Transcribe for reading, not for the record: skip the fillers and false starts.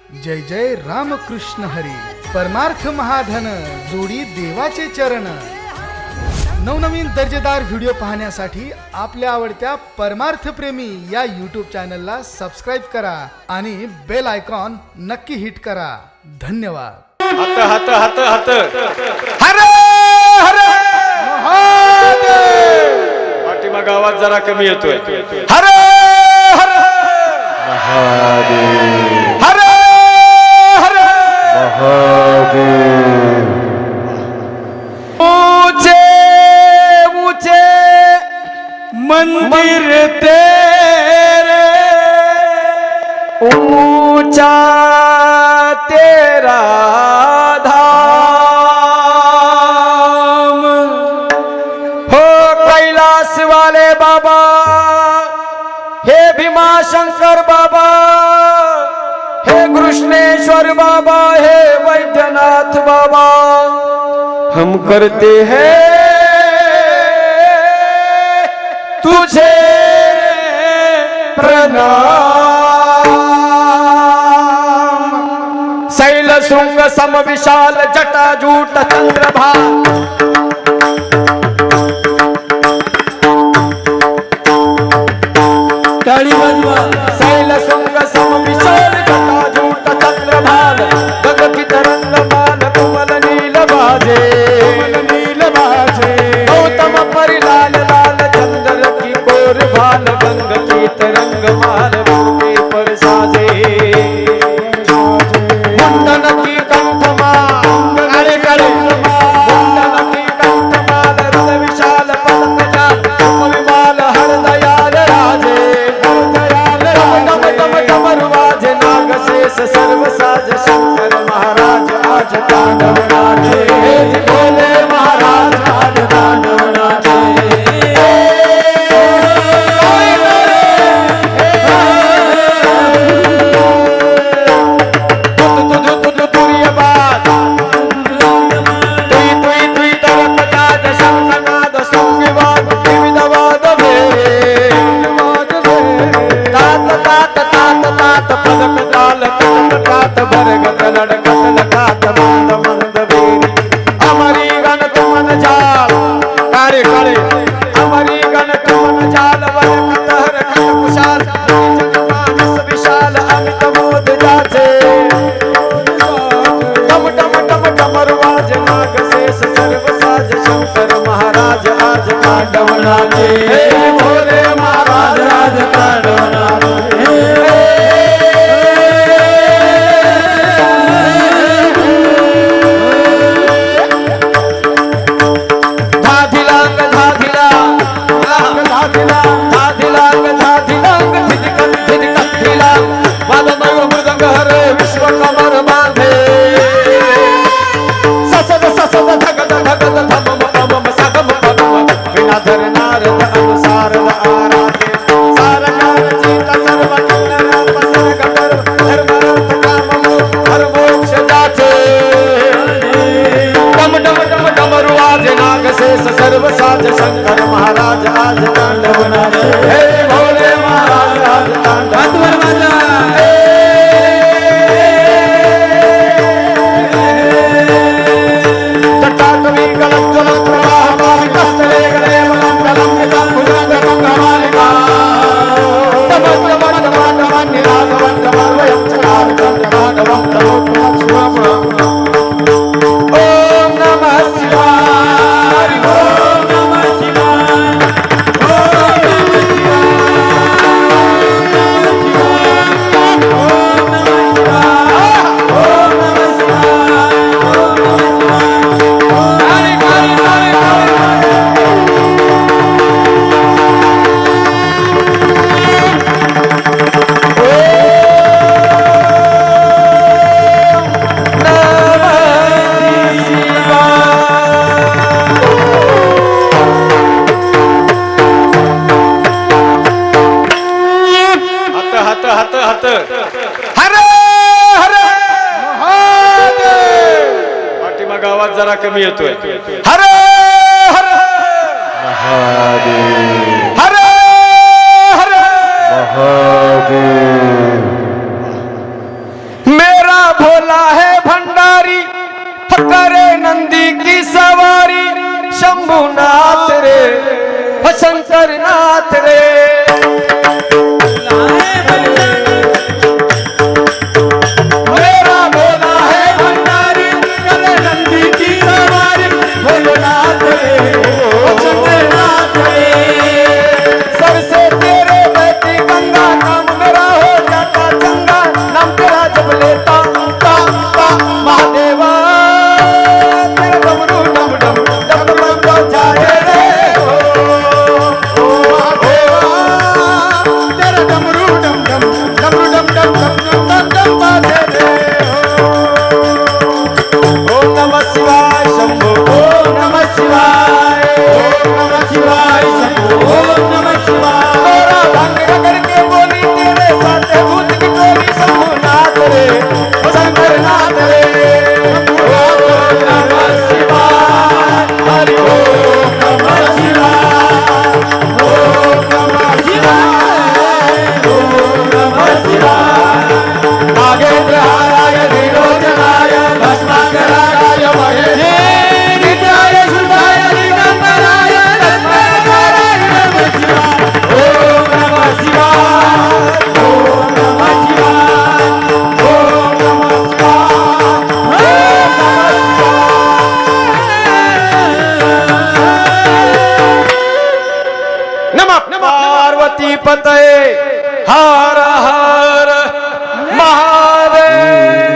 जय जय रामकृष्ण हरी. परमार्थ महाधन जोडी देवाचे चरण. नवनवीन दर्जेदार व्हिडिओ पाहण्यासाठी आपल्या आवडत्या परमार्थ प्रेमी या यूट्यूब चॅनलला सबस्क्राईब करा आणि बेल आयकॉन नक्की हिट करा. धन्यवाद. हत हत हत हत हर हर महादेव. पाठीमाग आवाज जरा कमी येतोय. हर हर महादेव. हर हर महादेव. ऊंचे ऊंचे मंदिर तेरे, ऊंचा तेरा धाम हो. कैलास वाले बाबा, हे भीमा शंकर बाबा, हे कृष्णेश्वर बाबा, हे वैद्यनाथ बाबा, हम करते हैं तुझे प्रणाम. शैल शुंग सम विशाल जटाजूट चंद्रभा, ताली वाजवा. शैल शुंग सम विशाल जटाजूट चंद्रभाल, गगन तरंग बाल कोमल नील बाजे, नील बाजे. गौतम परिलाल लाल चंद्र की कोर भाल, गंग की तरंग माल भूमि पर साजे. मुंडन की कंठमाल, अरे करे मुंडन की कंठमाल, रद विशाल पलक जाल, विमाल हर दयाल राजे. डम डम डमरू वाजे, नाग शेष सर्व साज, शंकर महाराज आज तांडव नाचे. भोले महाराज आज तांडव नाचे. भोले महाराज आज तांडव नाचे. धाधिलांग धाधिलांग धाधिलांग धाधिलांग धाधिलांग, धिदिकन धिदिकन धिलांग, वादमय मृदंग हरे विश्वकमर बांधे. ससद ससद धगद धगद धमम पमम सगम पगम, विनाधर नारद अनुसारद आराधे. सारकार चित सर्व किन्नर पसर्ग कर, धर्मरथ काम हर मोक्ष जाचे. डम डम डम डमरू वाजे, नाग शेष सर्व साज, शंकर महाराज आज तांडव नाचे. हे भोले महाराज आज तांडव नाचे. जटाटवी गलत गलत प्रवाह पावि कस्तले गले मंगलम नितम भुजंग मंगमालिका. तमत तमत तमत तमत निरागवत तमर्वयं चकार चंद्रभागवं तमोत्तमं शिवम्. ओम नमः शिवाय. ओम नमः शिवाय. ओम नमः शिवाय. ओम नमः शिवाय. ओम नमः शिवाय. ओम नमः शिवाय. हत हत हत हत. हर हर महादेव. पाठीमाग आवाज जरा कमी येतोय. हर हर महादेव. हर हर महादेव. मेरा भोला है भंडारी करे नंदी की सवारी शंभुनाथ रे शंकर नाथ रे मेरा भोला है भंडारी करे नंदी की सवारी भोलेनाथ रे शंकर नाथ रे सबसे तेरे बहती गंगा काम मेरा हो जाता चंगा नाम तेरा जब लेता महादेवा तेरा डमरू डम डम डम डम बजाए रे ओ महादेवा तेरा डमरू डम डम डमरू डम डम डम डम डम बजाए रे ओम नमः शिवाय शंभो ओम नमः शिवाय ओम नमः शिवाय शंभो ओम नमः शिवाय तोरा भंग करके बोली तेरे साथ भूत की टोली शंभुनाथ रे शंकर नाथ रे ओम नमः शिवाय हरि ओम नमः शिवाय ओम नमः शिवाय ओम नमः शिवाय नागेंद्रहाराय विरोचनाय भस्माकराय महेशे नित्याय शुद्धाय दिगंबराय रत्नाकराय नमः शिवाय ओम नमः शिवाय ओम नमः शिवाय ओम नमः शिवाय ओम नमः शिवाय नमः पार्वती पतये हर हर महादेव